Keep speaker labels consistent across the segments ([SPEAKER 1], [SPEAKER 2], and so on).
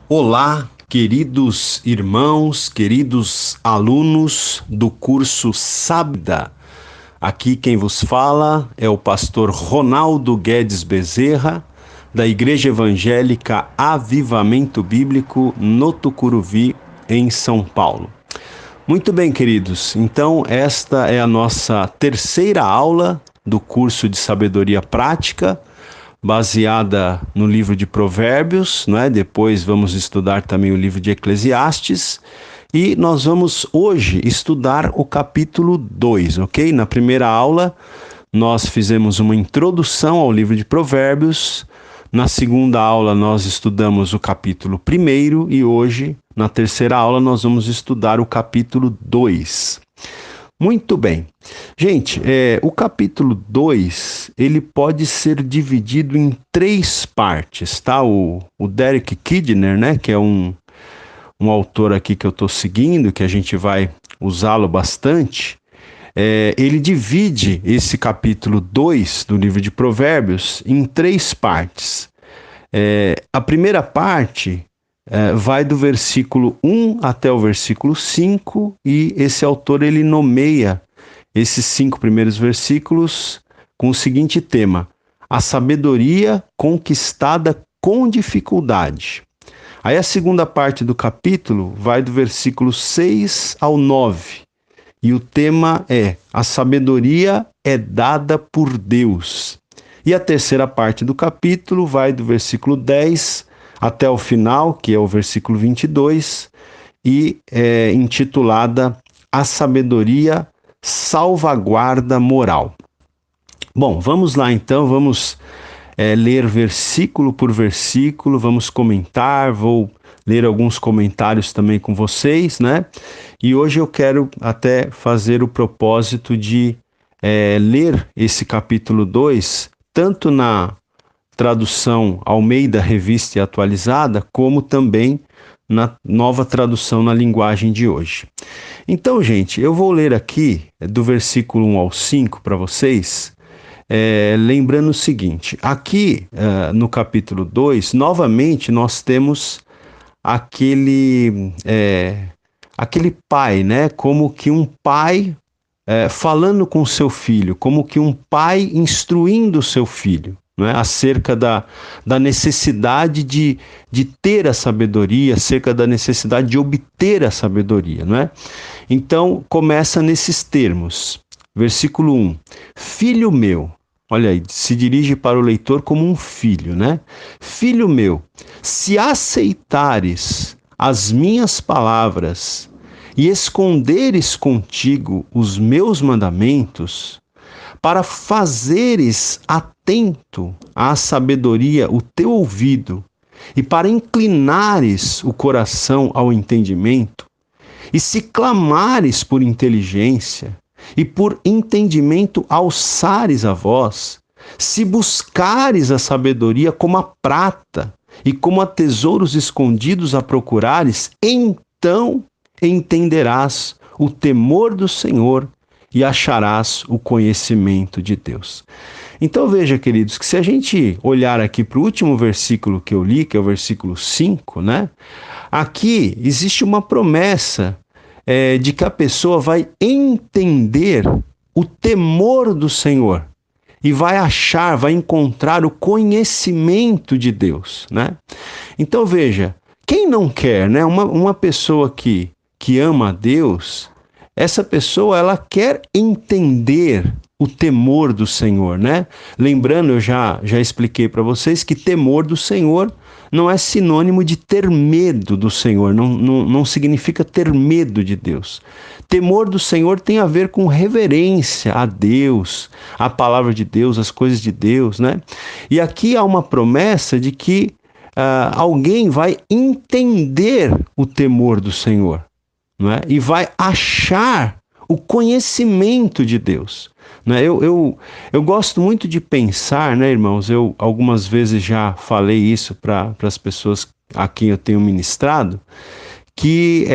[SPEAKER 1] Olá, queridos irmãos, queridos alunos do curso Sabda. Aqui quem vos fala é o pastor Ronaldo Guedes Bezerra, da Igreja Evangélica Avivamento Bíblico no Tucuruvi, em São Paulo. Muito bem, queridos, então esta é a nossa terceira aula do curso de Sabedoria Prática, baseada no livro de Provérbios, né? Depois vamos estudar também o livro de Eclesiastes, e nós vamos hoje estudar o capítulo 2, ok? Na primeira aula nós fizemos uma introdução ao livro de Provérbios, na segunda aula nós estudamos o capítulo 1 e hoje, na terceira aula, nós vamos estudar o capítulo 2. Muito bem. Gente, o capítulo 2, ele pode ser dividido em 3 partes, tá? O Derek Kidner, né, que é um autor aqui que eu estou seguindo, que a gente vai usá-lo bastante, ele divide esse capítulo 2 do livro de Provérbios em 3 partes. A primeira parte vai do versículo 1 até o versículo 5, e esse autor ele nomeia esses 5 primeiros versículos com o seguinte tema: a sabedoria conquistada com dificuldade. Aí a segunda parte do capítulo vai do versículo 6 ao 9, e o tema é: a sabedoria é dada por Deus. E a terceira parte do capítulo vai do versículo 10 até o final, que é o versículo 22, e é intitulada A Sabedoria Salvaguarda Moral. Bom, vamos lá então, vamos ler versículo por versículo, vamos comentar, vou ler alguns comentários também com vocês, né? E hoje eu quero até fazer o propósito de ler esse capítulo 2, tanto na tradução Almeida Revista e Atualizada, como também na nova tradução na linguagem de hoje. Então, gente, eu vou ler aqui do versículo 1 ao 5 para vocês, lembrando o seguinte: aqui no capítulo 2, novamente nós temos aquele pai, né? Como que um pai falando com seu filho, como que um pai instruindo seu filho, não é? Acerca da necessidade de ter a sabedoria, acerca da necessidade de obter a sabedoria, não é? Então, começa nesses termos. Versículo 1. Filho meu, olha aí, se dirige para o leitor como um filho, né? Filho meu, se aceitares as minhas palavras e esconderes contigo os meus mandamentos, para fazeres atento à sabedoria o teu ouvido, e para inclinares o coração ao entendimento, e se clamares por inteligência, e por entendimento alçares a voz, se buscares a sabedoria como a prata, e como a tesouros escondidos a procurares, então entenderás o temor do Senhor e acharás o conhecimento de Deus. Então veja, queridos, que se a gente olhar aqui para o último versículo que eu li, que é o versículo 5, né? Aqui existe uma promessa de que a pessoa vai entender o temor do Senhor e vai achar, vai encontrar o conhecimento de Deus, né? Então veja, quem não quer, né? Uma pessoa que ama a Deus, essa pessoa ela quer entender o temor do Senhor, né? Lembrando, eu já expliquei para vocês que temor do Senhor não é sinônimo de ter medo do Senhor, não significa ter medo de Deus. Temor do Senhor tem a ver com reverência a Deus, a palavra de Deus, as coisas de Deus, né? E aqui há uma promessa de que alguém vai entender o temor do Senhor, não é? E vai achar o conhecimento de Deus, né? Eu gosto muito de pensar, né, irmãos? Eu algumas vezes já falei isso para as pessoas a quem eu tenho ministrado, que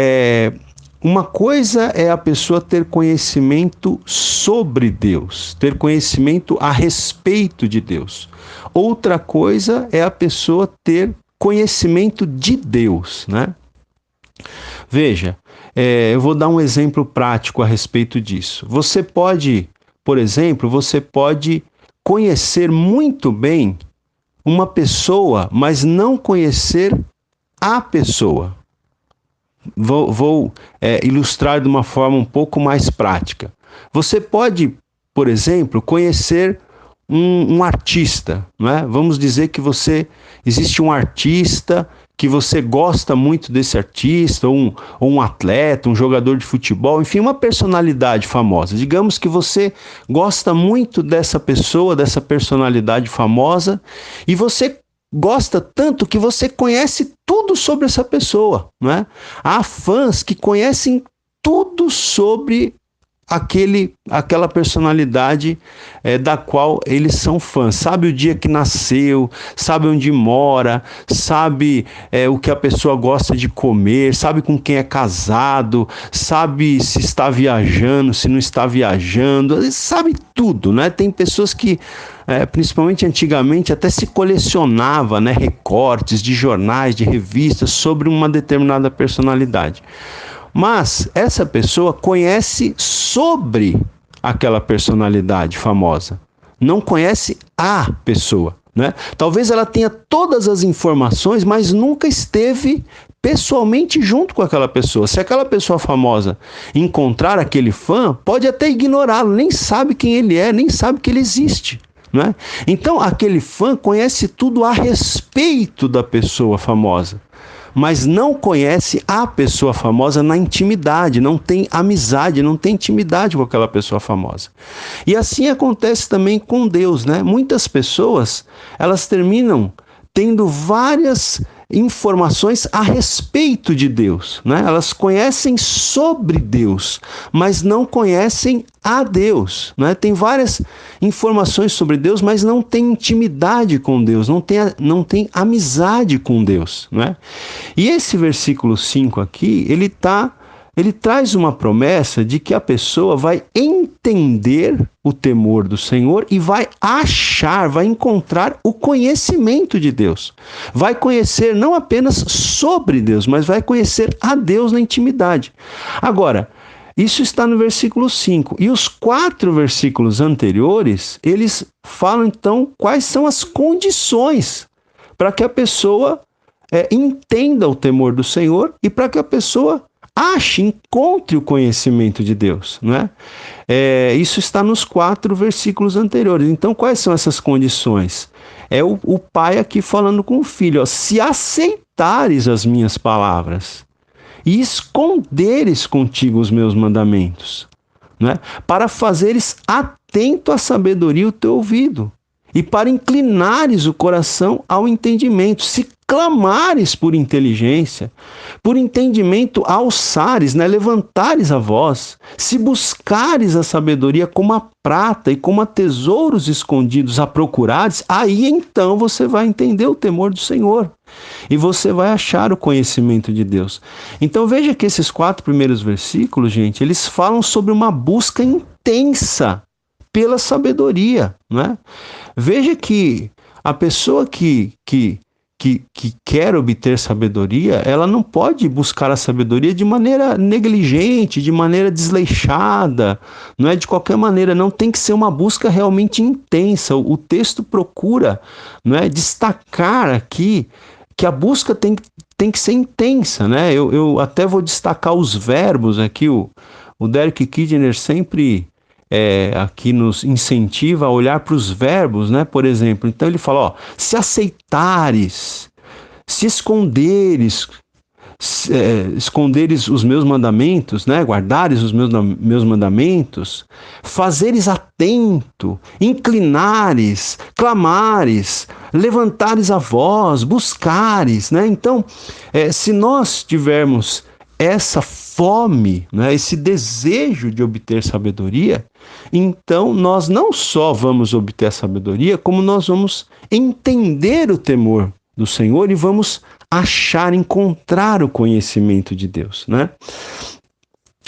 [SPEAKER 1] uma coisa é a pessoa ter conhecimento sobre Deus, ter conhecimento a respeito de Deus. Outra coisa é a pessoa ter conhecimento de Deus, né? Veja, eu vou dar um exemplo prático a respeito disso. Você pode, por exemplo, conhecer muito bem uma pessoa, mas não conhecer a pessoa. Vou ilustrar de uma forma um pouco mais prática. Você pode, por exemplo, conhecer um artista, não é? Vamos dizer que existe um artista que você gosta muito desse artista, ou um atleta, um jogador de futebol, enfim, uma personalidade famosa. Digamos que você gosta muito dessa pessoa, dessa personalidade famosa, e você gosta tanto que você conhece tudo sobre essa pessoa, não é? Há fãs que conhecem tudo sobre aquela personalidade da qual eles são fãs. Sabe o dia que nasceu, sabe onde mora, sabe o que a pessoa gosta de comer, sabe com quem é casado, sabe se está viajando, se não está viajando, sabe tudo, né? Tem pessoas que, principalmente antigamente, até se colecionava, né, recortes de jornais, de revistas sobre uma determinada personalidade. Mas essa pessoa conhece sobre aquela personalidade famosa, não conhece a pessoa, né? Talvez ela tenha todas as informações, mas nunca esteve pessoalmente junto com aquela pessoa. Se aquela pessoa famosa encontrar aquele fã, pode até ignorá-lo, nem sabe quem ele é, nem sabe que ele existe, né? Então aquele fã conhece tudo a respeito da pessoa famosa, mas não conhece a pessoa famosa na intimidade, não tem amizade, não tem intimidade com aquela pessoa famosa. E assim acontece também com Deus, né? Muitas pessoas, elas terminam tendo várias informações a respeito de Deus, né? Elas conhecem sobre Deus, mas não conhecem a Deus, né? Tem várias informações sobre Deus, mas não tem intimidade com Deus, não tem amizade com Deus, né? E esse versículo 5 aqui, ele traz uma promessa de que a pessoa vai entender o temor do Senhor e vai encontrar o conhecimento de Deus. Vai conhecer não apenas sobre Deus, mas vai conhecer a Deus na intimidade. Agora, isso está no versículo 5. E os 4 versículos anteriores, eles falam então quais são as condições para que a pessoa entenda o temor do Senhor e para que a pessoa encontre o conhecimento de Deus, não é? Isso está nos 4 versículos anteriores. Então, quais são essas condições? É o pai aqui falando com o filho, ó, se aceitares as minhas palavras e esconderes contigo os meus mandamentos, não é? Para fazeres atento à sabedoria o teu ouvido e para inclinares o coração ao entendimento, se clamares por inteligência, por entendimento alçares, né? Levantares a voz, se buscares a sabedoria como a prata e como a tesouros escondidos a procurares, aí então você vai entender o temor do Senhor e você vai achar o conhecimento de Deus. Então veja que esses 4 primeiros versículos, gente, eles falam sobre uma busca intensa pela sabedoria, né? Veja que a pessoa que quer obter sabedoria, ela não pode buscar a sabedoria de maneira negligente, de maneira desleixada, não é de qualquer maneira, não tem que ser uma busca realmente intensa. O texto procura, não é, destacar aqui que a busca tem que ser intensa, né? Eu até vou destacar os verbos aqui, o Derek Kidner sempre aqui nos incentiva a olhar para os verbos, né? Por exemplo, então ele fala, ó, se aceitares, se esconderes, esconderes os meus mandamentos, né? Guardares os meus mandamentos, fazeres atento, inclinares, clamares, levantares a voz, buscares, né? Então, se nós tivermos essa fome, né, esse desejo de obter sabedoria, então nós não só vamos obter a sabedoria, como nós vamos entender o temor do Senhor e vamos encontrar o conhecimento de Deus, né?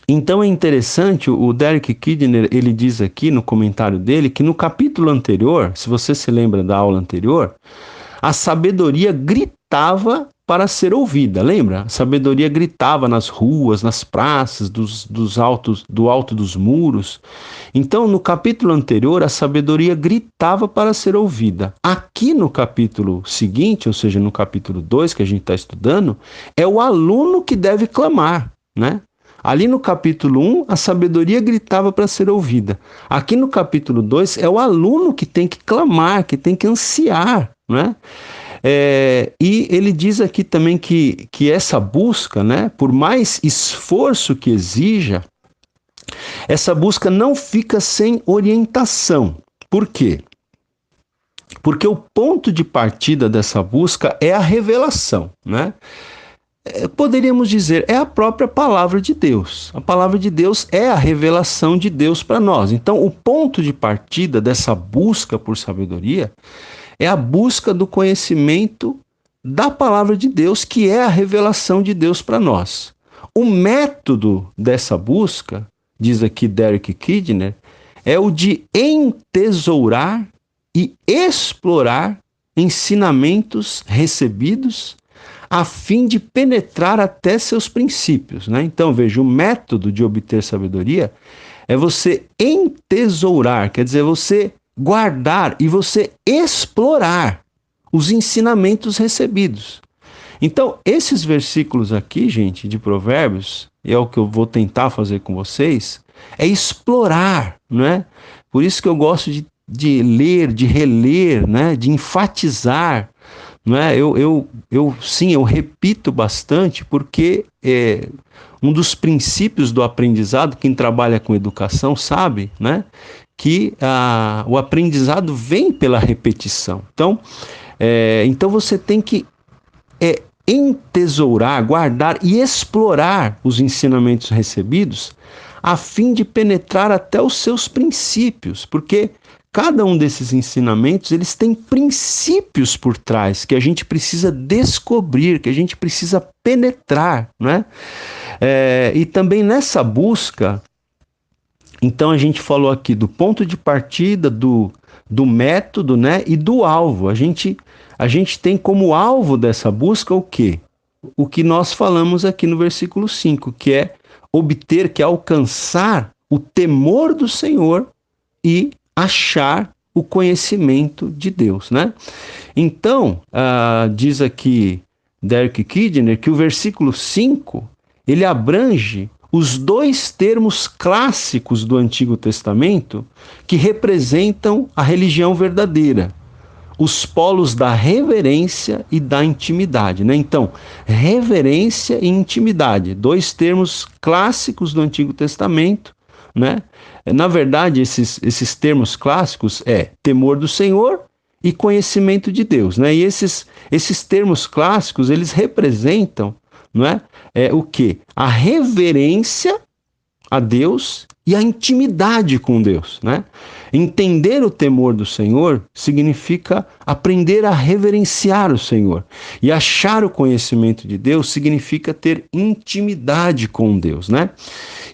[SPEAKER 1] Então é interessante, o Derek Kidner, ele diz aqui no comentário dele que no capítulo anterior, se você se lembra da aula anterior, a sabedoria gritou gritava para ser ouvida, lembra? A sabedoria gritava nas ruas, nas praças, do alto dos muros. Então, no capítulo anterior, a sabedoria gritava para ser ouvida. Aqui no capítulo seguinte, ou seja, no capítulo 2 que a gente está estudando, é o aluno que deve clamar, né? Ali no capítulo 1, a sabedoria gritava para ser ouvida. Aqui no capítulo 2, é o aluno que tem que clamar, que tem que ansiar, né? E ele diz aqui também que essa busca, né, por mais esforço que exija, essa busca não fica sem orientação. Por quê? Porque o ponto de partida dessa busca é a revelação, né? Poderíamos dizer, é a própria palavra de Deus. A palavra de Deus é a revelação de Deus para nós. Então, o ponto de partida dessa busca por sabedoria é a busca do conhecimento da palavra de Deus, que é a revelação de Deus para nós. O método dessa busca, diz aqui Derek Kidner, é o de entesourar e explorar ensinamentos recebidos a fim de penetrar até seus princípios, né? Então, veja, o método de obter sabedoria é você entesourar, quer dizer, você guardar e você explorar os ensinamentos recebidos. Então, esses versículos aqui, gente, de Provérbios, é o que eu vou tentar fazer com vocês, é explorar, né? Por isso que eu gosto de ler, de reler, né? De enfatizar, né? Eu repito bastante, porque um dos princípios do aprendizado, quem trabalha com educação sabe, né? Que o aprendizado vem pela repetição. Então você tem que entesourar, guardar e explorar os ensinamentos recebidos a fim de penetrar até os seus princípios, porque cada um desses ensinamentos, eles têm princípios por trás que a gente precisa descobrir, que a gente precisa penetrar, né? E também nessa busca, então a gente falou aqui do ponto de partida, do método, né? E do alvo. A gente tem como alvo dessa busca o quê? O que nós falamos aqui no versículo 5, que é obter, que é alcançar o temor do Senhor e achar o conhecimento de Deus, né? Então, diz aqui Derek Kidner que o versículo 5, ele abrange os dois termos clássicos do Antigo Testamento que representam a religião verdadeira, os polos da reverência e da intimidade, né? Então, reverência e intimidade, dois termos clássicos do Antigo Testamento, né? Na verdade, esses termos clássicos é temor do Senhor e conhecimento de Deus, né? E esses termos clássicos, eles representam, não é? O quê? A reverência a Deus e a intimidade com Deus, né? Entender o temor do Senhor significa aprender a reverenciar o Senhor. E achar o conhecimento de Deus significa ter intimidade com Deus, né?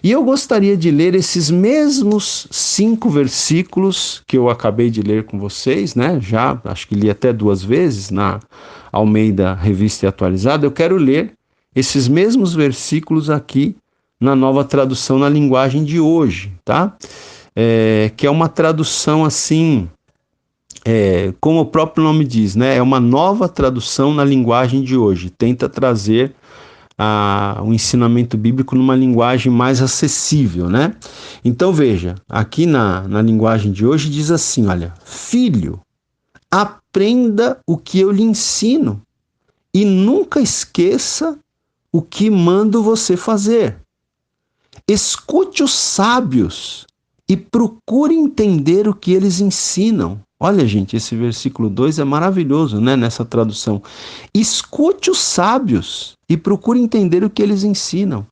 [SPEAKER 1] E eu gostaria de ler esses mesmos 5 versículos que eu acabei de ler com vocês, né? Já, acho que li até 2 vezes na Almeida Revista e Atualizada. Eu quero ler esses mesmos versículos aqui na Nova Tradução na Linguagem de Hoje, tá? Que é uma tradução assim, como o próprio nome diz, né? É uma nova tradução na linguagem de hoje. Tenta trazer o ensinamento bíblico numa linguagem mais acessível, né? Então veja, aqui na linguagem de hoje diz assim, olha: filho, aprenda o que eu lhe ensino e nunca esqueça o que mando você fazer. Escute os sábios e procure entender o que eles ensinam. Olha, gente, esse versículo 2 é maravilhoso, né? Nessa tradução. Escute os sábios e procure entender o que eles ensinam.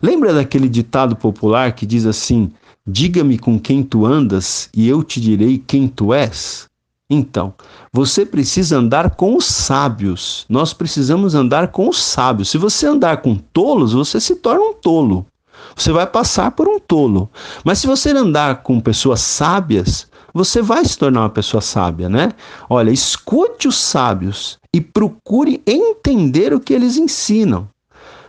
[SPEAKER 1] Lembra daquele ditado popular que diz assim: diga-me com quem tu andas e eu te direi quem tu és? Então, você precisa andar com os sábios. Nós precisamos andar com os sábios. Se você andar com tolos, você se torna um tolo. Você vai passar por um tolo. Mas se você andar com pessoas sábias, você vai se tornar uma pessoa sábia, né? Olha, escute os sábios e procure entender o que eles ensinam.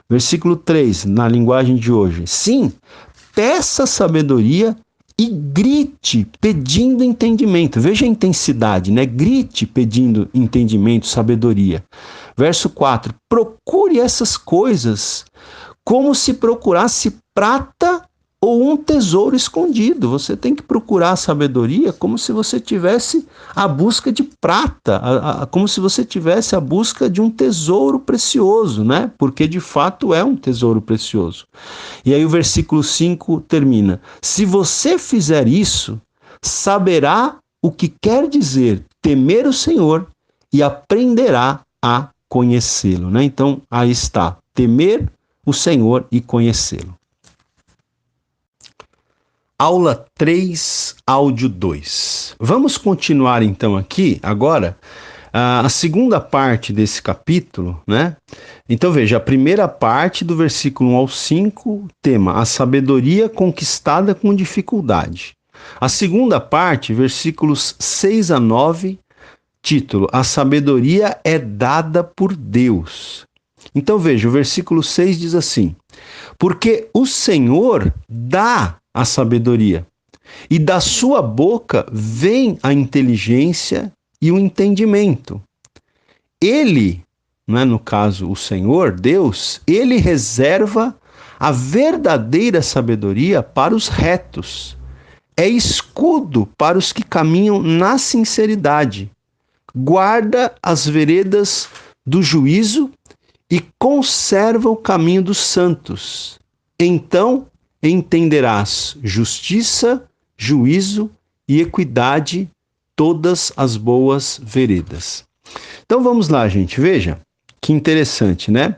[SPEAKER 1] Versículo 3, na linguagem de hoje. Sim, peça sabedoria e grite pedindo entendimento. Veja a intensidade, né? Grite pedindo entendimento, sabedoria. Verso 4, procure essas coisas como se procurasse prata ou um tesouro escondido. Você tem que procurar a sabedoria como se você tivesse a busca de prata, como se você tivesse a busca de um tesouro precioso, né? Porque de fato é um tesouro precioso. E aí o versículo 5 termina: se você fizer isso, saberá o que quer dizer temer o Senhor e aprenderá a conhecê-lo, né? Então aí está, temer o Senhor e conhecê-lo. Aula 3, áudio 2. Vamos continuar então aqui, agora, a segunda parte desse capítulo, né? Então veja, a primeira parte do versículo 1 ao 5, tema, a sabedoria conquistada com dificuldade. A segunda parte, versículos 6 a 9, título, a sabedoria é dada por Deus. Então veja, o versículo 6 diz assim: porque o Senhor dá a sabedoria, e da sua boca vem a inteligência e o entendimento. Ele, não é, no caso o Senhor, Deus, ele reserva a verdadeira sabedoria para os retos. É escudo para os que caminham na sinceridade. Guarda as veredas do juízo e conserva o caminho dos santos. Então entenderás justiça, juízo e equidade, todas as boas veredas. Então vamos lá, gente, veja que interessante, né?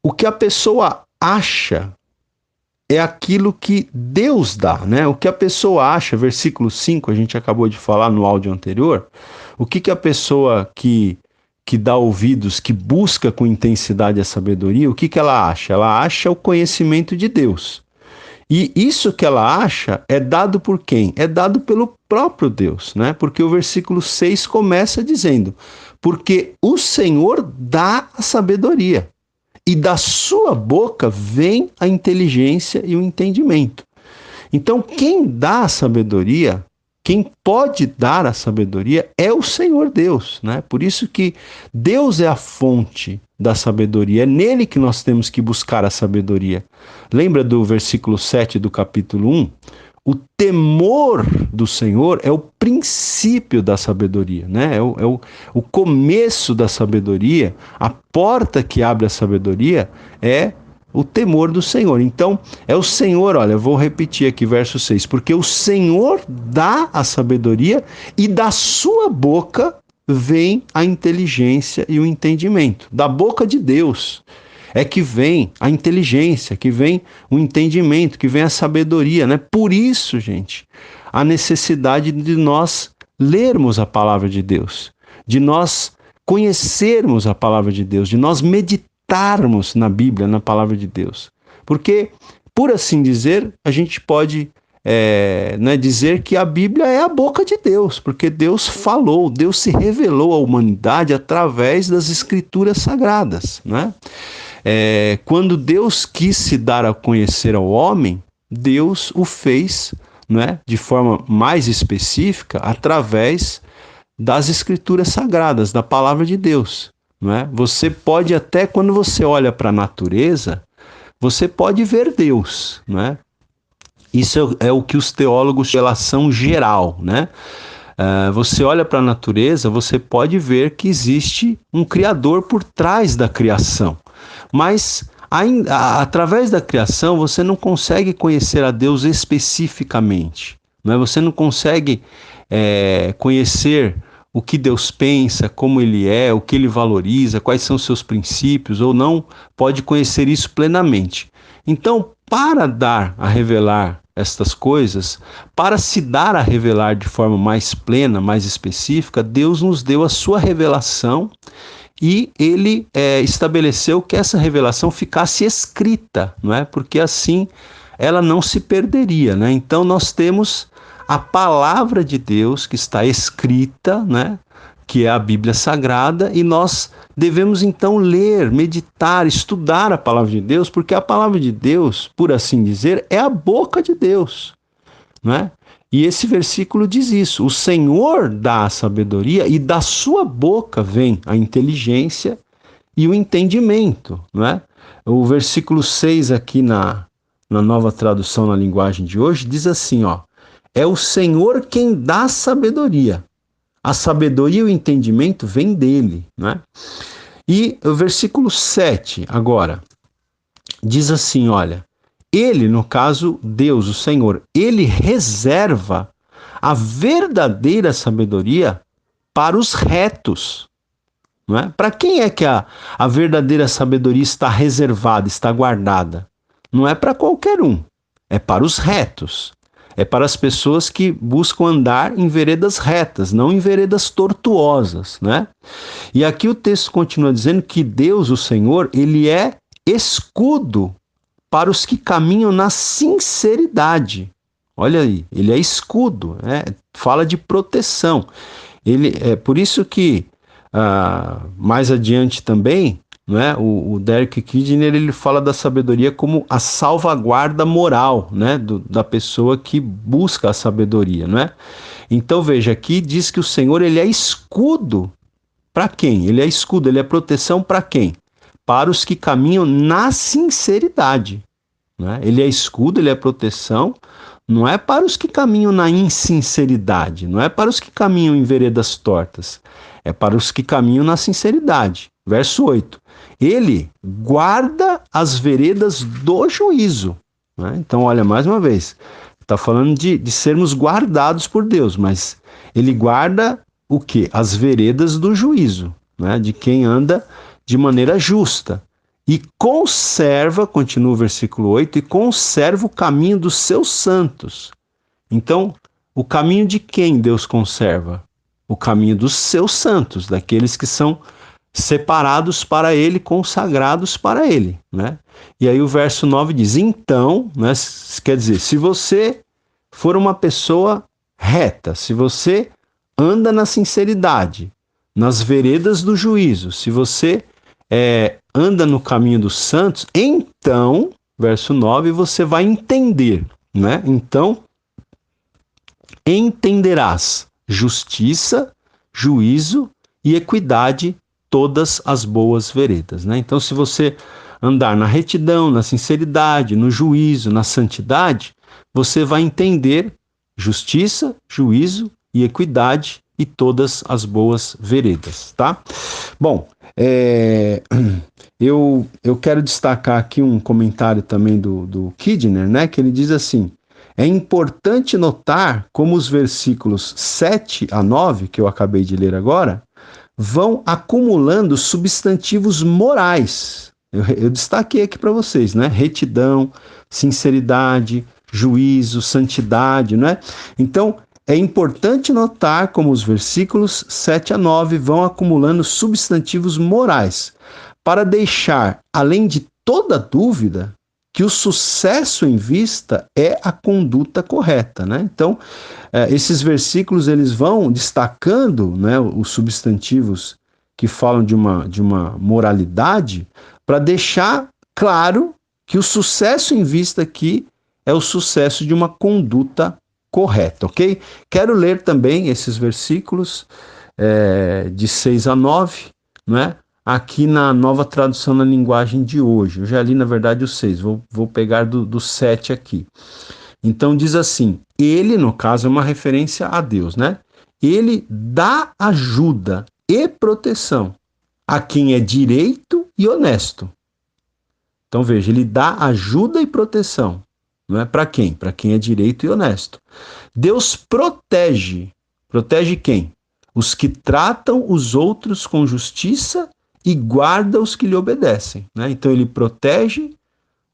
[SPEAKER 1] O que a pessoa acha é aquilo que Deus dá, né? O que a pessoa acha, versículo 5, a gente acabou de falar no áudio anterior, o que a pessoa que dá ouvidos, que busca com intensidade a sabedoria, o que ela acha? Ela acha o conhecimento de Deus. E isso que ela acha é dado por quem? É dado pelo próprio Deus, né? Porque o versículo 6 começa dizendo: porque o Senhor dá a sabedoria, e da sua boca vem a inteligência e o entendimento. Então, quem dá a sabedoria, quem pode dar a sabedoria é o Senhor Deus, né? Por isso que Deus é a fonte da sabedoria, é nele que nós temos que buscar a sabedoria. Lembra do versículo 7 do capítulo 1? O temor do Senhor é o princípio da sabedoria, né? É o começo da sabedoria, a porta que abre a sabedoria é o temor do Senhor. Então, é o Senhor, olha, eu vou repetir aqui verso 6, porque o Senhor dá a sabedoria e da sua boca vem a inteligência e o entendimento. Da boca de Deus é que vem a inteligência, que vem o entendimento, que vem a sabedoria, né? Por isso, gente, a necessidade de nós lermos a palavra de Deus, de nós conhecermos a palavra de Deus, de nós meditarmos na Bíblia, na palavra de Deus. Porque, por assim dizer, a gente pode dizer que a Bíblia é a boca de Deus, porque Deus falou, Deus se revelou à humanidade através das Escrituras Sagradas, né? Quando Deus quis se dar a conhecer ao homem, Deus o fez, né, de forma mais específica através das Escrituras Sagradas, da palavra de Deus, né? Você pode até, quando você olha para a natureza, você pode ver Deus, né? Isso é o que os teólogos de relação geral, né? Você olha para a natureza, você pode ver que existe um Criador por trás da criação. Mas, através da criação, você não consegue conhecer a Deus especificamente. Né? Você não consegue conhecer o que Deus pensa, como Ele é, o que Ele valoriza, quais são os seus princípios, ou não pode conhecer isso plenamente. Então, para dar a revelar estas coisas, para se dar a revelar de forma mais plena, mais específica, Deus nos deu a sua revelação e Ele estabeleceu que essa revelação ficasse escrita, não é? Porque assim ela não se perderia, né? Então nós temos a palavra de Deus que está escrita, né? Que é a Bíblia Sagrada, e nós devemos então ler, meditar, estudar a palavra de Deus, porque a palavra de Deus, por assim dizer, é a boca de Deus, né? E esse versículo diz isso: o Senhor dá a sabedoria e da sua boca vem a inteligência e o entendimento, né? O versículo 6 aqui na nova tradução na linguagem de hoje diz assim, ó: é o Senhor quem dá sabedoria. A sabedoria e o entendimento vem dele, né? E o versículo 7 agora diz assim, olha: ele, no caso Deus, o Senhor, ele reserva a verdadeira sabedoria para os retos. Não é? Para quem é que a verdadeira sabedoria está reservada, está guardada? Não é para qualquer um, é para os retos. É para as pessoas que buscam andar em veredas retas, não em veredas tortuosas, né? E aqui o texto continua dizendo que Deus, o Senhor, ele é escudo para os que caminham na sinceridade. Olha aí, ele é escudo, né? Fala de proteção. Ele é por isso que mais adiante também, né, o Derek Kidner ele fala da sabedoria como a salvaguarda moral, né, da pessoa que busca a sabedoria, né? Então veja, aqui diz que o Senhor ele é escudo para quem? Ele é escudo, ele é proteção para quem? Para os que caminham na sinceridade, né? Ele é escudo, ele é proteção, não é para os que caminham na insinceridade, não é para os que caminham em veredas tortas, é para os que caminham na sinceridade. Verso 8. Ele guarda as veredas do juízo, né? Então, olha, mais uma vez, está falando de sermos guardados por Deus, mas ele guarda o quê? As veredas do juízo, né? De quem anda de maneira justa. E conserva, continua o versículo 8, e conserva o caminho dos seus santos. Então, o caminho de quem Deus conserva? O caminho dos seus santos, daqueles que são separados para ele, consagrados para ele, né? E aí o verso 9 diz, então, né, quer dizer, se você for uma pessoa reta, se você anda na sinceridade, nas veredas do juízo, se você anda no caminho dos santos, então, verso 9, você vai entender, né? Então, entenderás justiça, juízo e equidade, todas as boas veredas, né? Então, se você andar na retidão, na sinceridade, no juízo, na santidade, você vai entender justiça, juízo e equidade e todas as boas veredas, tá? Bom, eu quero destacar aqui um comentário também do Kidner, né? Que ele diz assim: é importante notar como os versículos 7 a 9, que eu acabei de ler agora, vão acumulando substantivos morais. Eu destaquei aqui para vocês, né? Retidão, sinceridade, juízo, santidade, né? Então, é importante notar como os versículos 7 a 9 vão acumulando substantivos morais, para deixar, além de toda dúvida, que o sucesso em vista é a conduta correta, né? Então, esses versículos eles vão destacando, né, os substantivos que falam de uma moralidade, para deixar claro que o sucesso em vista aqui é o sucesso de uma conduta correta, ok? Quero ler também esses versículos de 6 a 9, né? Aqui na nova tradução na linguagem de hoje. Eu já li, na verdade, o 6, vou pegar do 7 aqui. Então diz assim, ele, no caso, é uma referência a Deus, né? Ele dá ajuda e proteção a quem é direito e honesto. Então veja, ele dá ajuda e proteção. Não é para quem? Para quem é direito e honesto. Deus protege. Protege quem? Os que tratam os outros com justiça e guarda os que lhe obedecem, né? Então ele protege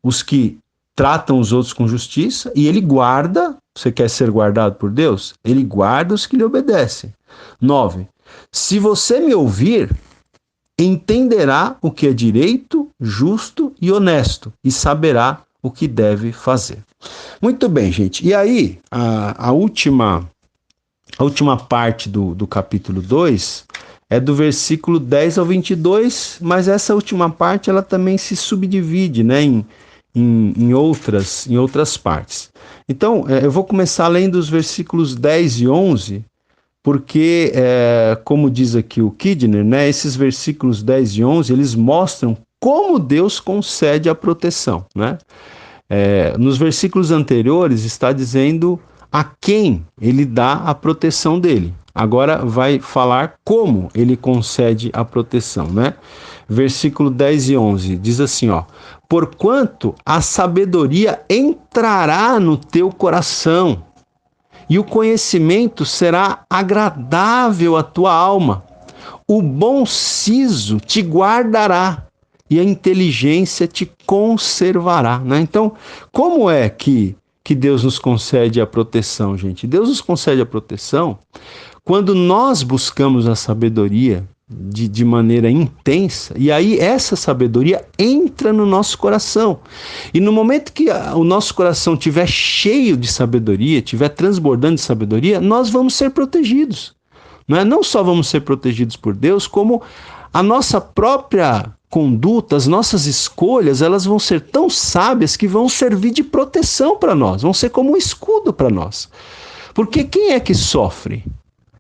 [SPEAKER 1] os que tratam os outros com justiça e ele guarda, você quer ser guardado por Deus? Ele guarda os que lhe obedecem. 9. Se você me ouvir, entenderá o que é direito, justo e honesto e saberá o que deve fazer. Muito bem, gente. E aí, a última parte do capítulo 2 é do versículo 10 ao 22, mas essa última parte ela também se subdivide, né, em outras partes. Então, eu vou começar lendo os versículos 10 e 11, porque, como diz aqui o Kidner, né, esses versículos 10 e 11, eles mostram como Deus concede a proteção, né? Nos versículos anteriores está dizendo a quem ele dá a proteção dele. Agora vai falar como ele concede a proteção, né? Versículo 10 e 11 diz assim, ó: porquanto a sabedoria entrará no teu coração, e o conhecimento será agradável à tua alma. O bom siso te guardará, e a inteligência te conservará, né? Então, como é que Deus nos concede a proteção, gente? Deus nos concede a proteção quando nós buscamos a sabedoria de maneira intensa, e aí essa sabedoria entra no nosso coração. E no momento que o nosso coração estiver cheio de sabedoria, estiver transbordando de sabedoria, nós vamos ser protegidos. Não só vamos ser protegidos por Deus, como a nossa própria conduta, as nossas escolhas, elas vão ser tão sábias que vão servir de proteção para nós, vão ser como um escudo para nós. Porque quem é que sofre?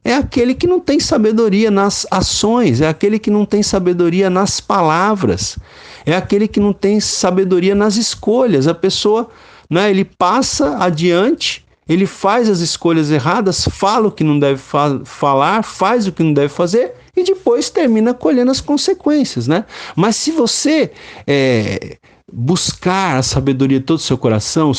[SPEAKER 1] É aquele que não tem sabedoria nas ações, é aquele que não tem sabedoria nas palavras, é aquele que não tem sabedoria nas escolhas. A pessoa, né, ele passa adiante, ele faz as escolhas erradas, fala o que não deve falar, faz o que não deve fazer e depois termina colhendo as consequências, né? Mas se você buscar a sabedoria de todo o seu coração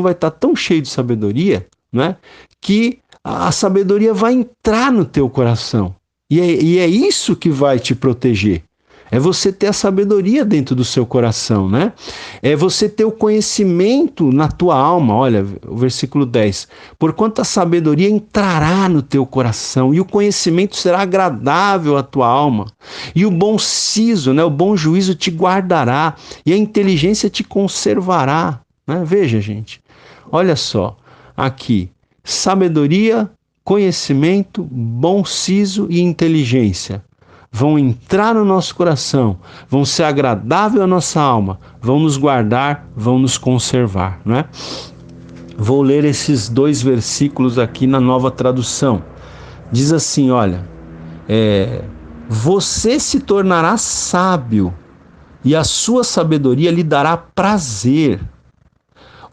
[SPEAKER 1] vai estar tão cheio de sabedoria, né, que a sabedoria vai entrar no teu coração. E é isso que vai te proteger. É você ter a sabedoria dentro do seu coração, né? É você ter o conhecimento na tua alma. Olha, o versículo 10. Porquanto a sabedoria entrará no teu coração e o conhecimento será agradável à tua alma. E o bom siso, né, o bom juízo te guardará e a inteligência te conservará, né? Veja, gente, olha só, aqui, sabedoria, conhecimento, bom siso e inteligência vão entrar no nosso coração, vão ser agradável à nossa alma, vão nos guardar, vão nos conservar, né? Vou ler esses 2 versículos aqui na Nova Tradução. Diz assim, olha, você se tornará sábio e a sua sabedoria lhe dará prazer.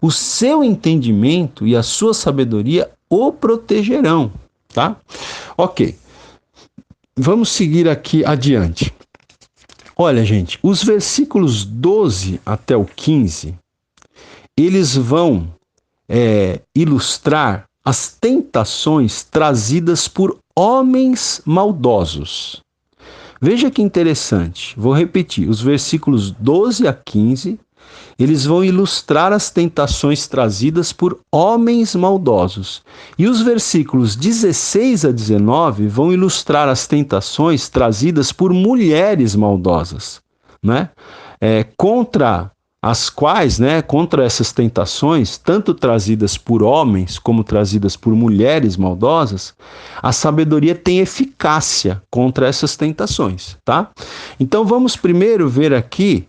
[SPEAKER 1] O seu entendimento e a sua sabedoria o protegerão, tá? Ok. Vamos seguir aqui adiante. Olha, gente, os versículos 12 até o 15, eles vão ilustrar as tentações trazidas por homens maldosos. Veja que interessante, vou repetir, os versículos 12 a 15, eles vão ilustrar as tentações trazidas por homens maldosos. E os versículos 16 a 19 vão ilustrar as tentações trazidas por mulheres maldosas, né? Contra as quais, né, contra essas tentações, tanto trazidas por homens como trazidas por mulheres maldosas, a sabedoria tem eficácia contra essas tentações, tá? Então vamos primeiro ver aqui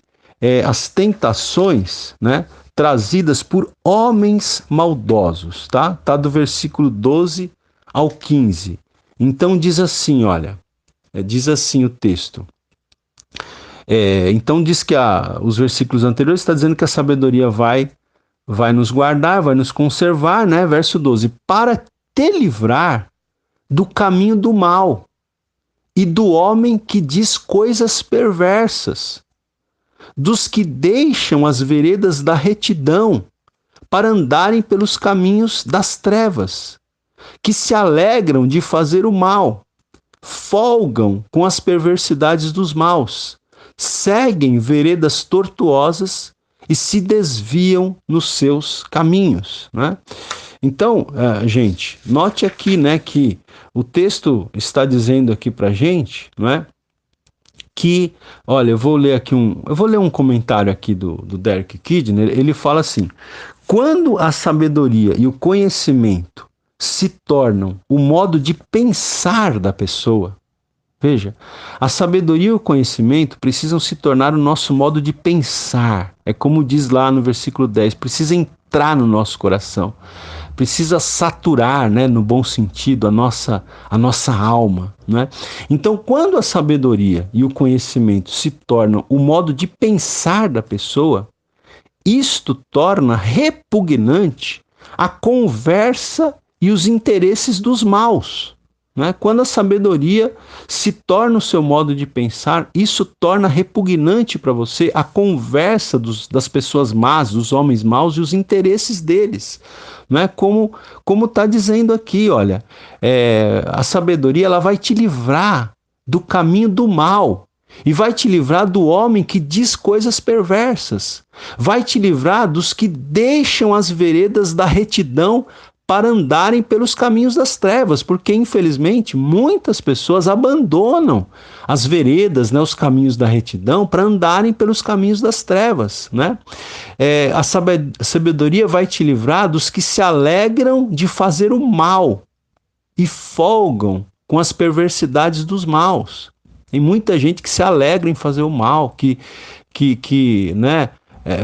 [SPEAKER 1] as tentações, né, trazidas por homens maldosos, tá? Tá do versículo 12 ao 15. Então diz assim, olha, diz assim o texto. Então diz que os versículos anteriores está dizendo que a sabedoria vai nos guardar, vai nos conservar, né? Verso 12, para te livrar do caminho do mal e do homem que diz coisas perversas, dos que deixam as veredas da retidão para andarem pelos caminhos das trevas, que se alegram de fazer o mal, folgam com as perversidades dos maus, seguem veredas tortuosas e se desviam nos seus caminhos, né? Então, gente, note aqui, né, que o texto está dizendo aqui para a gente, não é, que, olha, eu vou ler um comentário aqui do Derek Kidner. Ele fala assim: quando a sabedoria e o conhecimento se tornam o modo de pensar da pessoa, veja, a sabedoria e o conhecimento precisam se tornar o nosso modo de pensar. É como diz lá no versículo 10, precisa entrar no nosso coração, precisa saturar, né, no bom sentido, a nossa alma, né? Então, quando a sabedoria e o conhecimento se tornam o modo de pensar da pessoa, isto torna repugnante a conversa e os interesses dos maus. Né? Quando a sabedoria se torna o seu modo de pensar, isso torna repugnante para você a conversa das pessoas más, dos homens maus e os interesses deles. Né? Como está dizendo aqui, olha, a sabedoria ela vai te livrar do caminho do mal. E vai te livrar do homem que diz coisas perversas. Vai te livrar dos que deixam as veredas da retidão para andarem pelos caminhos das trevas, porque infelizmente muitas pessoas abandonam as veredas, né, os caminhos da retidão, para andarem pelos caminhos das trevas, né? A sabedoria vai te livrar dos que se alegram de fazer o mal e folgam com as perversidades dos maus. Tem muita gente que se alegra em fazer o mal, que né,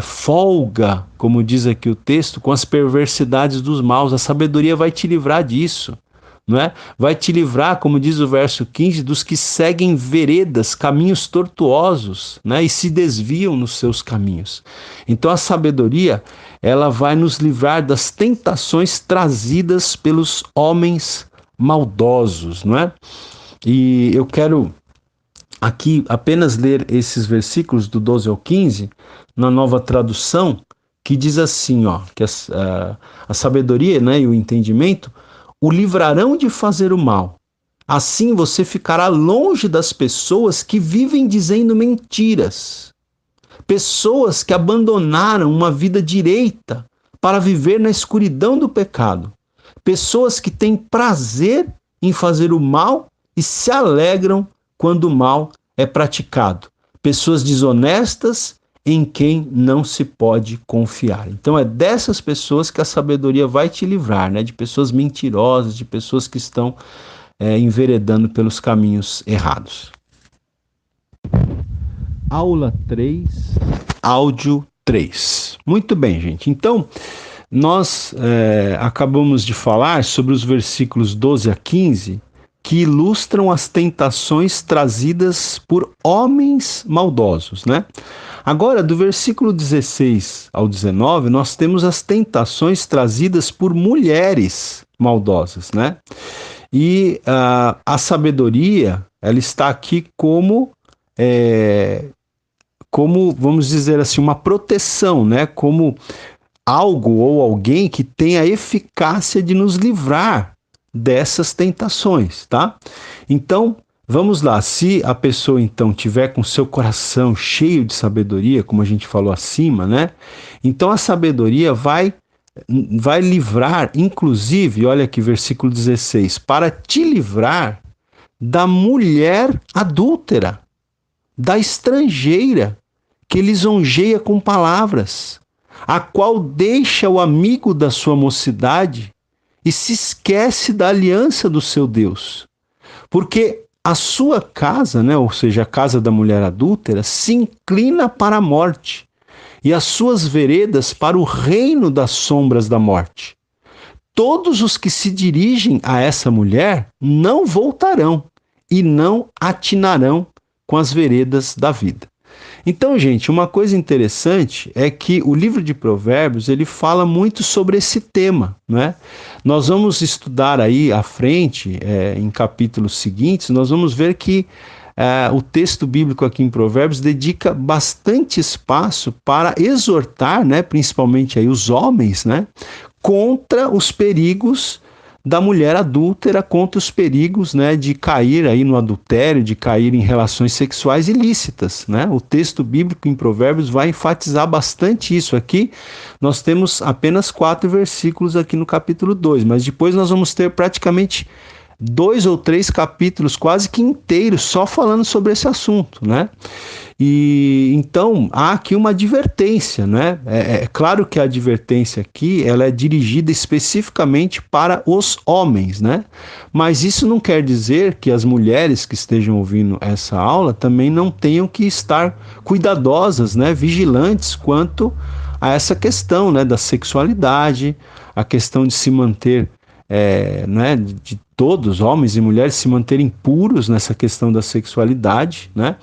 [SPEAKER 1] folga, como diz aqui o texto, com as perversidades dos maus. A sabedoria vai te livrar disso, não é? Vai te livrar, como diz o verso 15, dos que seguem veredas, caminhos tortuosos, né, e se desviam nos seus caminhos. Então a sabedoria, ela vai nos livrar das tentações trazidas pelos homens maldosos, não é? E eu quero aqui apenas ler esses versículos do 12 ao 15, na Nova Tradução, que diz assim, ó, que a sabedoria, né, e o entendimento o livrarão de fazer o mal. Assim você ficará longe das pessoas que vivem dizendo mentiras. Pessoas que abandonaram uma vida direita para viver na escuridão do pecado. Pessoas que têm prazer em fazer o mal e se alegram quando o mal é praticado. Pessoas desonestas em quem não se pode confiar. Então é dessas pessoas que a sabedoria vai te livrar, né? De pessoas mentirosas, de pessoas que estão enveredando pelos caminhos errados. Aula 3, áudio 3. Muito bem, gente. Então, nós acabamos de falar sobre os versículos 12 a 15, que ilustram as tentações trazidas por homens maldosos, né? Agora, do versículo 16 ao 19, nós temos as tentações trazidas por mulheres maldosas, né? E a sabedoria, ela está aqui como, vamos dizer assim, uma proteção, né? Como algo ou alguém que tem a eficácia de nos livrar dessas tentações, tá? Então, vamos lá, se a pessoa então tiver com seu coração cheio de sabedoria, como a gente falou acima, né? Então a sabedoria vai livrar, inclusive, olha aqui versículo 16, para te livrar da mulher adúltera, da estrangeira, que lisonjeia com palavras, a qual deixa o amigo da sua mocidade e se esquece da aliança do seu Deus. Porque a sua casa, né, ou seja, a casa da mulher adúltera, se inclina para a morte, e as suas veredas para o reino das sombras da morte. Todos os que se dirigem a essa mulher não voltarão e não atinarão com as veredas da vida. Então, gente, uma coisa interessante é que o livro de Provérbios, ele fala muito sobre esse tema, né? Nós vamos estudar aí à frente, em capítulos seguintes, nós vamos ver que o texto bíblico aqui em Provérbios dedica bastante espaço para exortar, né, principalmente aí os homens, né, contra os perigos da mulher adúltera, contra os perigos, né, de cair aí no adultério, de cair em relações sexuais ilícitas, né? O texto bíblico em Provérbios vai enfatizar bastante isso aqui. Nós temos apenas 4 versículos aqui no capítulo 2, mas depois nós vamos ter praticamente 2 ou 3 capítulos quase que inteiros só falando sobre esse assunto, né? E então há aqui uma advertência, né? É claro que a advertência aqui ela é dirigida especificamente para os homens, né? Mas isso não quer dizer que as mulheres que estejam ouvindo essa aula também não tenham que estar cuidadosas, né? Vigilantes quanto a essa questão, né? Da sexualidade, a questão de se manter né, de todos, homens e mulheres, se manterem puros nessa questão da sexualidade, né?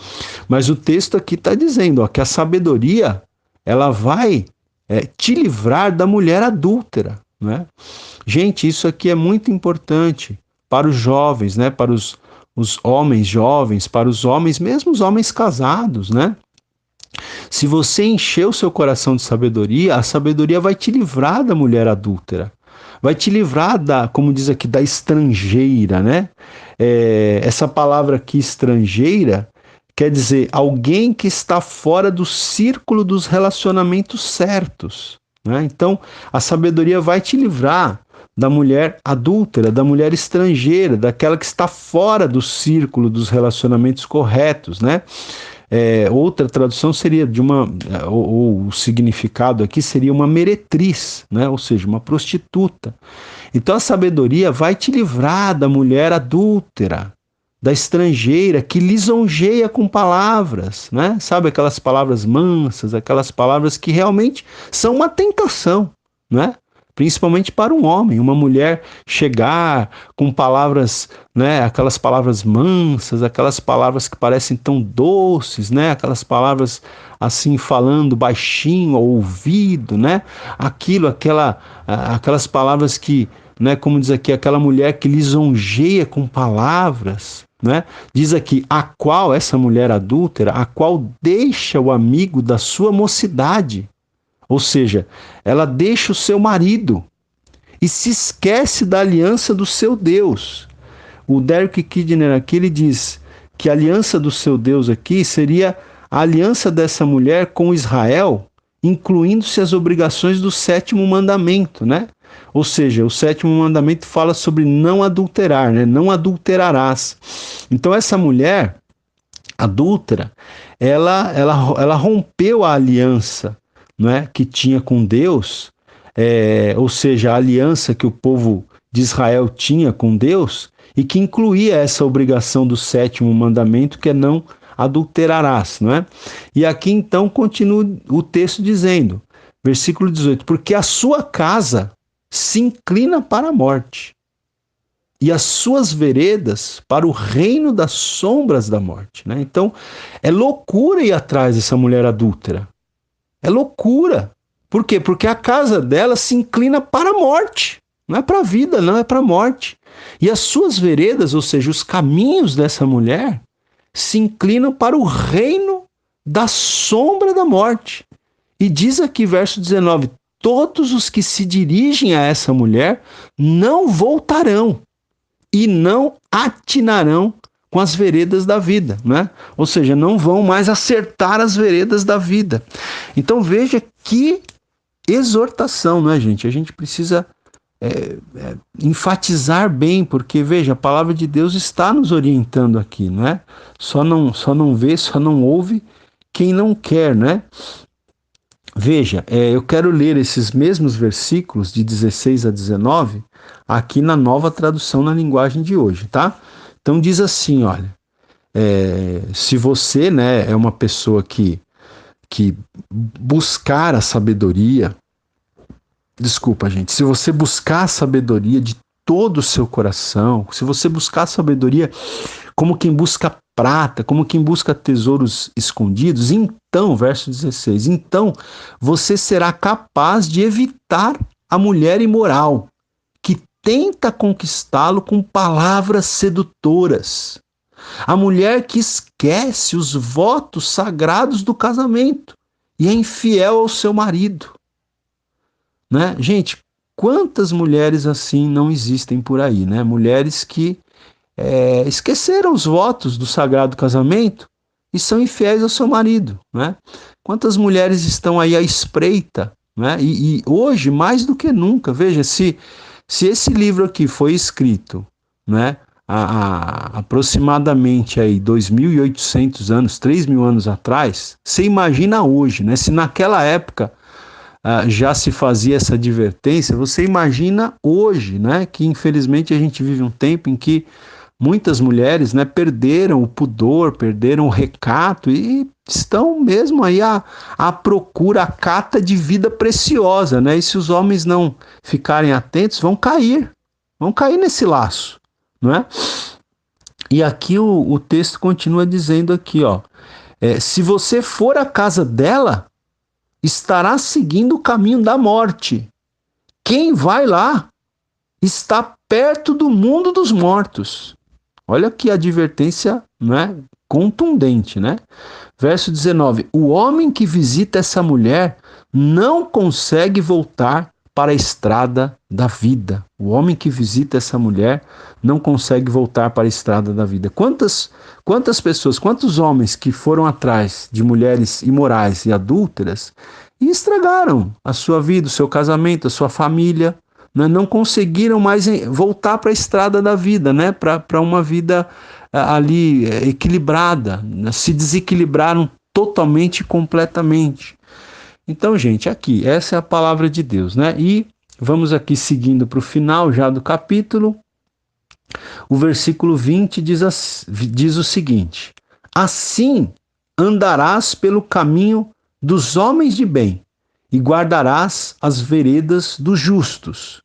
[SPEAKER 1] Mas o texto aqui está dizendo, ó, que a sabedoria ela vai te livrar da mulher adúltera, né? Gente, isso aqui é muito importante para os jovens, né? Para os homens jovens, para os homens, mesmo os homens casados, né? Se você encher o seu coração de sabedoria, a sabedoria vai te livrar da mulher adúltera. Vai te livrar da, como diz aqui, da estrangeira, né? Essa palavra aqui, estrangeira, quer dizer alguém que está fora do círculo dos relacionamentos certos, né? Então, a sabedoria vai te livrar da mulher adúltera, da mulher estrangeira, daquela que está fora do círculo dos relacionamentos corretos, né? Outra tradução seria de uma, ou o significado aqui seria uma meretriz, né? Ou seja, uma prostituta. Então a sabedoria vai te livrar da mulher adúltera, da estrangeira que lisonjeia com palavras, né? Sabe, aquelas palavras mansas, aquelas palavras que realmente são uma tentação, né? Principalmente para um homem, uma mulher chegar com palavras, né, aquelas palavras mansas, aquelas palavras que parecem tão doces, né, aquelas palavras assim falando baixinho ao ouvido, né, aquelas palavras que, né, como diz aqui, aquela mulher que lisonjeia com palavras, né, diz aqui, a qual, essa mulher adúltera, a qual deixa o amigo da sua mocidade. Ou seja, ela deixa o seu marido e se esquece da aliança do seu Deus. O Derek Kidner aqui ele diz que a aliança do seu Deus aqui seria a aliança dessa mulher com Israel, incluindo-se as obrigações do 7º mandamento, né? Ou seja, o 7º mandamento fala sobre não adulterar, né? Não adulterarás. Então essa mulher adúltera, ela rompeu a aliança, né, que tinha com Deus, ou seja, a aliança que o povo de Israel tinha com Deus, e que incluía essa obrigação do 7º mandamento, que é não adulterarás, não é? E aqui então continua o texto dizendo, versículo 18, porque a sua casa se inclina para a morte, e as suas veredas para o reino das sombras da morte, né? Então, é loucura ir atrás dessa mulher adúltera. É loucura. Por quê? Porque a casa dela se inclina para a morte. Não é para a vida, não, é para a morte. E as suas veredas, ou seja, os caminhos dessa mulher, se inclinam para o reino da sombra da morte. E diz aqui, verso 19, todos os que se dirigem a essa mulher não voltarão e não atinarão com as veredas da vida, né? Ou seja, não vão mais acertar as veredas da vida. Então veja que exortação, né, gente? A gente precisa enfatizar bem, porque veja, a palavra de Deus está nos orientando aqui, né? Só não vê, só não ouve quem não quer, né? Veja, eu quero ler esses mesmos versículos de 16 a 19 aqui na Nova Tradução na linguagem de hoje, tá? Então diz assim, olha, se você, né, é uma pessoa que buscar a sabedoria, desculpa, gente, se você buscar a sabedoria de todo o seu coração, se você buscar a sabedoria como quem busca prata, como quem busca tesouros escondidos, então, verso 16, então você será capaz de evitar a mulher imoral, que tenta conquistá-lo com palavras sedutoras. A mulher que esquece os votos sagrados do casamento e é infiel ao seu marido. Né? Gente, quantas mulheres assim não existem por aí, né? Mulheres que esqueceram os votos do sagrado casamento e são infiéis ao seu marido, né? Quantas mulheres estão aí à espreita, né? E hoje, mais do que nunca, veja, se esse livro aqui foi escrito, né, aproximadamente aí 2.800 anos, 3.000 anos atrás, você imagina hoje, né? Se naquela época já se fazia essa advertência, você imagina hoje, né? Que infelizmente a gente vive um tempo em que muitas mulheres, né, perderam o pudor, perderam o recato e estão mesmo aí à procura, à cata de vida preciosa, né? E se os homens não ficarem atentos, vão cair nesse laço, não é? E aqui o texto continua dizendo aqui, ó, se você for à casa dela, estará seguindo o caminho da morte. Quem vai lá está perto do mundo dos mortos. Olha que advertência, né, contundente, né? Verso 19: o homem que visita essa mulher não consegue voltar para a estrada da vida. O homem que visita essa mulher não consegue voltar para a estrada da vida. Quantas pessoas, quantos homens que foram atrás de mulheres imorais e adúlteras e estragaram a sua vida, o seu casamento, a sua família, né? Não conseguiram mais voltar para a estrada da vida, né? Para uma vida ali equilibrada, né? Se desequilibraram totalmente e completamente. Então, gente, aqui, essa é a palavra de Deus, né? E vamos aqui seguindo para o final já do capítulo. O versículo 20 diz o seguinte: assim andarás pelo caminho dos homens de bem e guardarás as veredas dos justos.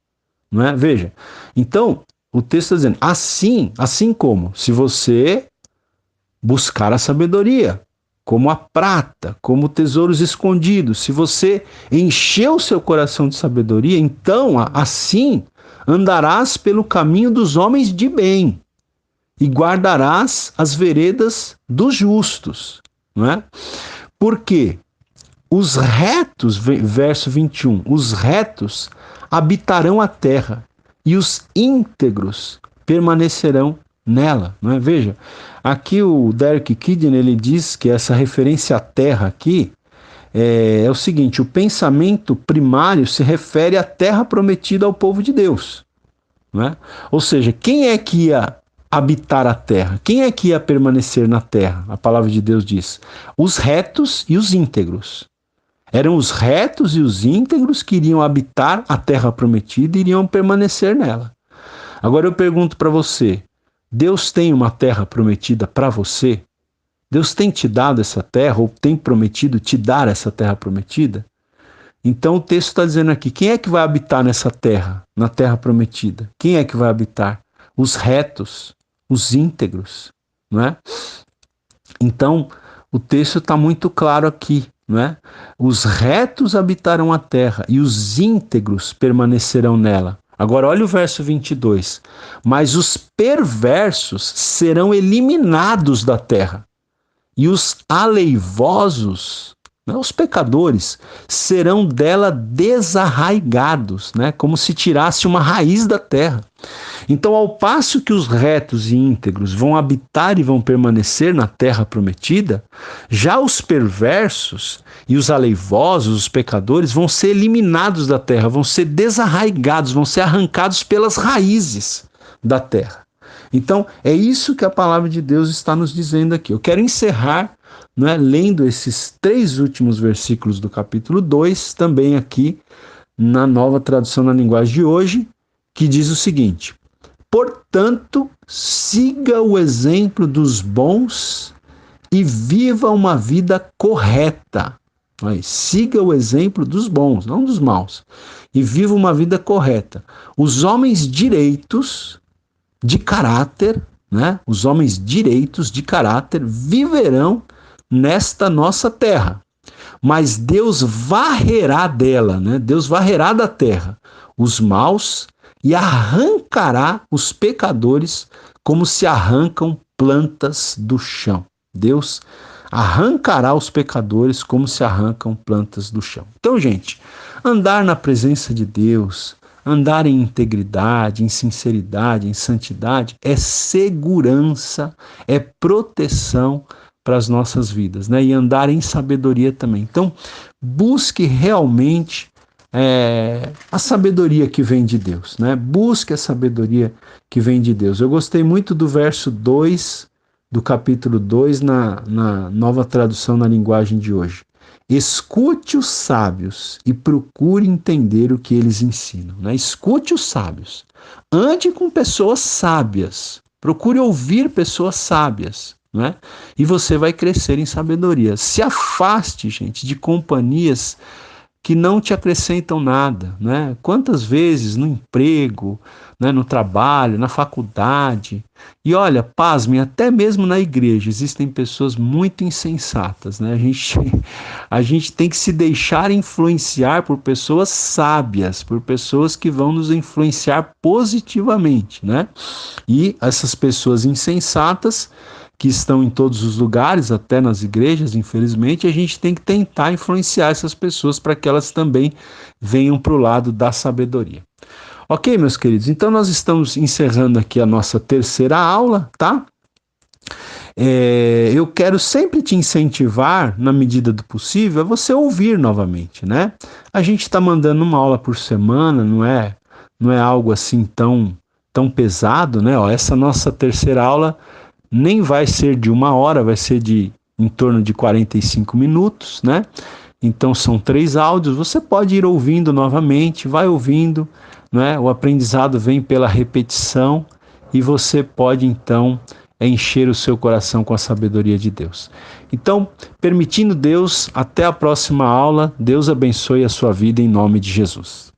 [SPEAKER 1] Não é? Veja, então o texto está dizendo, assim como se você buscar a sabedoria, como a prata, como tesouros escondidos, se você encher o seu coração de sabedoria, então assim andarás pelo caminho dos homens de bem e guardarás as veredas dos justos, não é? Porque os retos, verso 21, os retos habitarão a terra e os íntegros permanecerão nela, não é? Veja, aqui o Derek Kidner, ele diz que essa referência à terra aqui é o seguinte: o pensamento primário se refere à terra prometida ao povo de Deus, não é? Ou seja, quem é que ia habitar a terra? Quem é que ia permanecer na terra? A palavra de Deus diz: os retos e os íntegros. Eram os retos e os íntegros que iriam habitar a terra prometida e iriam permanecer nela. Agora eu pergunto para você, Deus tem uma terra prometida para você? Deus tem te dado essa terra ou tem prometido te dar essa terra prometida? Então o texto está dizendo aqui, quem é que vai habitar nessa terra, na terra prometida? Quem é que vai habitar? Os retos, os íntegros, não é? Então o texto está muito claro aqui, não é? Os retos habitarão a terra e os íntegros permanecerão nela. Agora olha o verso 22. Mas os perversos serão eliminados da terra e os aleivosos, né, os pecadores, serão dela desarraigados, né, como se tirasse uma raiz da terra. Então, ao passo que os retos e íntegros vão habitar e vão permanecer na terra prometida, já os perversos e os aleivosos, os pecadores, vão ser eliminados da terra, vão ser desarraigados, vão ser arrancados pelas raízes da terra. Então, é isso que a palavra de Deus está nos dizendo aqui. Eu quero encerrar, né, lendo esses 3 últimos versículos do capítulo 2, também aqui na Nova Tradução na Linguagem de Hoje, que diz o seguinte: portanto, siga o exemplo dos bons e viva uma vida correta. Siga o exemplo dos bons, não dos maus, e viva uma vida correta. Os homens direitos de caráter, né? Os homens direitos de caráter viverão nesta nossa terra, mas Deus varrerá dela, né? Deus varrerá da terra os maus e arrancará os pecadores como se arrancam plantas do chão. Deus arrancará os pecadores como se arrancam plantas do chão. Então, gente, andar na presença de Deus, andar em integridade, em sinceridade, em santidade, é segurança, é proteção para as nossas vidas, né? E andar em sabedoria também. Então, busque realmente a sabedoria que vem de Deus, né? Busque a sabedoria que vem de Deus. Eu gostei muito do verso 2 do capítulo 2 na nova tradução na linguagem de hoje. Escute os sábios e procure entender o que eles ensinam, né? Escute os sábios. Ande com pessoas sábias. Procure ouvir pessoas sábias, né? E você vai crescer em sabedoria. Se afaste, gente, de companhias que não te acrescentam nada, né? Quantas vezes no emprego, né, no trabalho, na faculdade, e olha, pasmem, até mesmo na igreja existem pessoas muito insensatas, né? A gente tem que se deixar influenciar por pessoas sábias, por pessoas que vão nos influenciar positivamente, né? E essas pessoas insensatas que estão em todos os lugares, até nas igrejas, infelizmente, a gente tem que tentar influenciar essas pessoas para que elas também venham para o lado da sabedoria. Ok, meus queridos? Então nós estamos encerrando aqui a nossa terceira aula, tá? Eu quero sempre te incentivar, na medida do possível, a você ouvir novamente, né? A gente está mandando uma aula por semana, não é algo assim tão pesado, né? Ó, essa nossa terceira aula nem vai ser de 1 hora, vai ser em torno de 45 minutos, né? Então são 3 áudios, você pode ir ouvindo novamente, vai ouvindo, né? O aprendizado vem pela repetição e você pode então encher o seu coração com a sabedoria de Deus. Então, permitindo Deus, até a próxima aula, Deus abençoe a sua vida em nome de Jesus.